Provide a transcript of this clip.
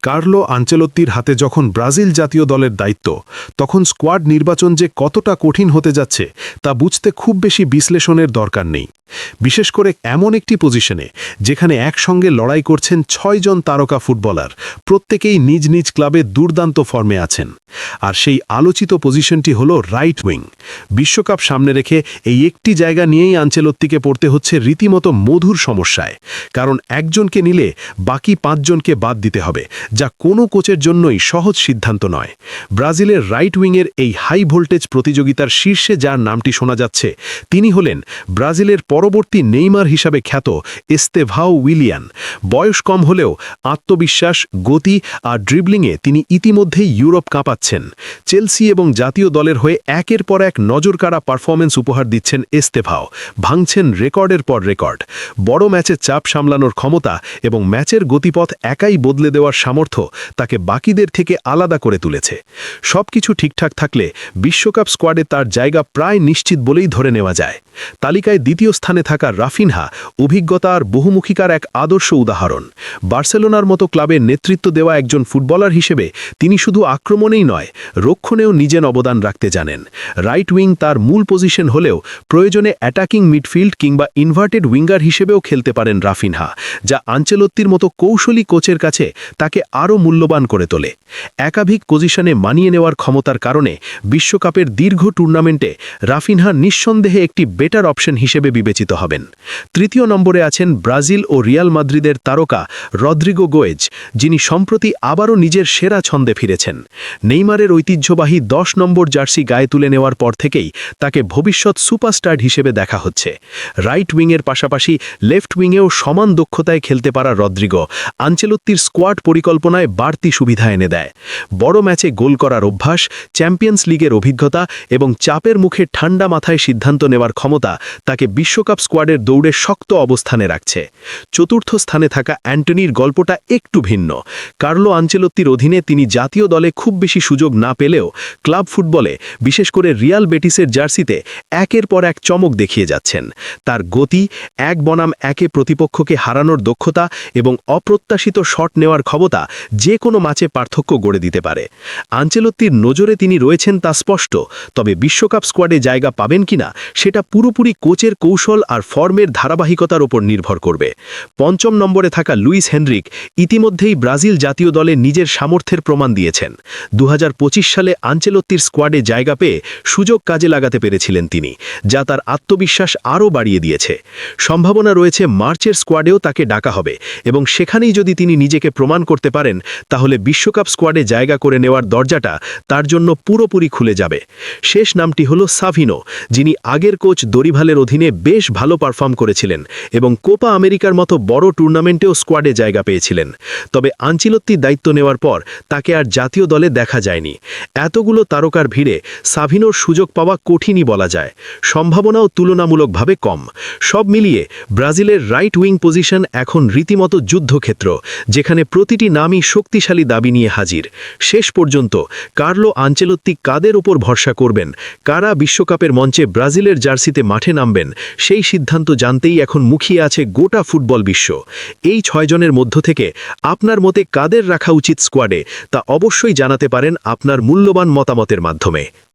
Carlo আনচেলত্তির হাতে যখন Brazil জাতীয় দলের দায়িত্ব, তখন স্কোয়াড নির্বাচন যে কতটা কঠিন হতে যাচ্ছে তা বুঝতে খুব বেশি বিশ্লেষণের দরকার নেই। বিশেষ করে এমন একটি পজিশনে যেখানে একসঙ্গে লড়াই করছেন ৬ জন তারকা ফুটবলার, প্রত্যেকেই নিজ নিজ ক্লাবে দুর্দান্ত ফর্মে আছেন। আর সেই আলোচিত পজিশনটি হল রাইট উইং। বিশ্বকাপ সামনে রেখে এই একটি জায়গা নিয়েই আনচেলত্তিকে পড়তে হচ্ছে রীতিমতো মধুর সমস্যায়, কারণ একজনকে নিলে বাকি ৫ জনকে বাদ দিতে হবে, যা কোনো কোচের জন্যই সহজ সিদ্ধান্ত নয়। ব্রাজিলের রাইট উইংয়ের এই হাই ভোল্টেজ প্রতিযোগিতার শীর্ষে যার নামটি শোনা যাচ্ছে, তিনি হলেন ব্রাজিলের পরবর্তী নেইমার হিসাবে খ্যাত এস্তেভাও উইলিয়ান। বয়স কম হলেও আত্মবিশ্বাস, গতি আর ড্রিবলিংয়ে তিনি ইতিমধ্যেই ইউরোপ কাঁপাচ্ছেন। চেলসি এবং জাতীয় দলের হয়ে একের পর এক নজরকাড়া পারফরমেন্স উপহার দিচ্ছেন এস্তেভাও, ভাঙছেন রেকর্ডের পর রেকর্ড। বড় ম্যাচে চাপ সামলানোর ক্ষমতা এবং ম্যাচের গতিপথ একাই বদলে দেওয়ার সামর্থ্য তাকে বাকিদের থেকে আলাদা করে তুলেছে। সবকিছু ঠিকঠাক থাকলে বিশ্বকাপ স্কোয়াডে তার জায়গা প্রায় নিশ্চিত বলেই ধরে নেওয়া যায়। তালিকায় দ্বিতীয় স্থানে থাকা রাফিনহা অভিজ্ঞতা আর বহুমুখিকার এক আদর্শ উদাহরণ। বার্সেলোনার মতো ক্লাবের নেতৃত্ব দেওয়া একজন ফুটবলার হিসেবে তিনি শুধু আক্রমণেই নয়, রক্ষণেও নিজের অবদান রাখতে জানেন। রাইট উইং তার মূল পজিশন হলেও প্রয়োজনে অ্যাটাকিং মিডফিল্ড কিংবা ইনভার্টেড উইঙ্গার হিসেবেও খেলতে পারেন রাফিনহা, যা আনচেলত্তির মতো কৌশলী কোচের কাছে তাকে আরও মূল্যবান করে তোলে। একাধিক পজিশনে মানিয়ে নেওয়ার ক্ষমতার কারণে বিশ্বকাপের দীর্ঘ টুর্নামেন্টে রাফিনহা নিঃসন্দেহে একটি বেটার অপশন হিসেবে বিবেচিত হবেন। তৃতীয় নম্বরে আছেন ব্রাজিল ও রিয়াল মাদ্রিদের তারকা রদ্রিগো গোয়েজ, যিনি সম্প্রতি আবারও নিজের সেরা ছন্দে ফিরেছেন। নেইমারের ঐতিহ্যবাহী ১০ নম্বর জার্সি গায়ে তুলে নেওয়ার পর থেকেই তাকে ভবিষ্যৎ সুপারস্টার হিসেবে দেখা হচ্ছে। রাইট উইংয়ের পাশাপাশি লেফট উইংয়েও সমান দক্ষতায় খেলতে পারা রদ্রিগো আনচেলত্তির স্কোয়াড পরিকল্পনায় বাড়তি সুবিধা এনে দেয়। বড় ম্যাচে গোল করার অভ্যাস, চ্যাম্পিয়ন্স লিগের অভিজ্ঞতা এবং চাপের মুখে ঠান্ডা মাথায় সিদ্ধান্ত নেওয়ার ক্ষমতা তাকে বিশ্বকাপ স্কোয়াডের দৌড়ে শক্ত অবস্থানে রাখছে। চতুর্থ স্থানে থাকা অ্যান্টনির গল্পটা একটু ভিন্ন। কার্লো আনচেলত্তির অধীনে তিনি জাতীয় দলে খুব বেশি সুযোগ না পেলেও ক্লাব ফুটবলে, বিশেষ করে রিয়াল বেটিসের জার্সিতে একের পর এক চমক দেখিয়ে যাচ্ছেন। তার গতি, এক বনাম একে প্রতিপক্ষকে হারানোর দক্ষতা এবং অপ্রত্যাশিত শট নেওয়ার ক্ষমতা যে কোনো ম্যাচে পার্থক্য গড়ে দিতে পারে। আনচেলত্তির নজরে তিনি রয়েছেন তা স্পষ্ট, তবে বিশ্বকাপ স্কোয়াডে জায়গা পাবেন কিনা সেটা পুরোপুরি কোচের কৌশল আর ফর্মের ধারাবাহিকতার ওপর নির্ভর করবে। পঞ্চম নম্বরে থাকা লুইস হেনরিক ইতিমধ্যেই ব্রাজিল জাতীয় দলে নিজের সামর্থ্যের প্রমাণ দিয়েছেন। ২০২৫ সালে আনচেলত্তির স্কোয়াডে জায়গা পেয়ে সুযোগ কাজে লাগাতে পেরেছিলেন তিনি, যা তার আত্মবিশ্বাস আরও বাড়িয়ে দিয়েছে। সম্ভাবনা রয়েছে মার্চের স্কোয়াডেও তাকে ডাকা হবে এবং সেখানেই যদি তিনি নিজেকে প্রমাণ করতে পারেন, তাহলে বিশ্বকাপ স্কোয়াডে জায়গা করে নেওয়ার দরজাটা তার জন্য পুরোপুরি খুলে যাবে। শেষ নামটি হল সাভিনো, যিনি আগের কোচ দরিভালের অধীনে বেশ ভালো পারফর্ম করেছিলেন এবং কোপা আমেরিকার মতো বড় টুর্নামেন্টেও স্কোয়াডে জায়গা পেয়েছিলেন। তবে আনচেলত্তির দায়িত্ব নেওয়ার পর তাকে আর জাতীয় দলে দেখা যায়নি। এতগুলো তারকার ভিড়ে সাভিনোর সুযোগ পাওয়া কঠিনই বলা যায়, সম্ভাবনাও তুলনামূলকভাবে কম। সব মিলিয়ে ব্রাজিলের রাইট উইং পজিশন এখন রীতিমতো যুদ্ধক্ষেত্র, যেখানে প্রতিটি নামই শক্তিশালী দাবি নিয়ে হাজির। শেষ পর্যন্ত কার্লো আনচেলত্তি কাদের উপর ভরসা করবেন, কারা বিশ্বকাপের মঞ্চে ব্রাজিলের জার্সিতে মাঠে নামবেন, সেই সিদ্ধান্ত জানতেই এখন মুখিয়ে আছে গোটা ফুটবল বিশ্ব। এই ৬ জনের মধ্য থেকে আপনার মতে কাদের রাখা উচিত স্কোয়াডে, তা অবশ্যই জানাতে পারেন আপনার মূল্যবান মতামতের মাধ্যমে।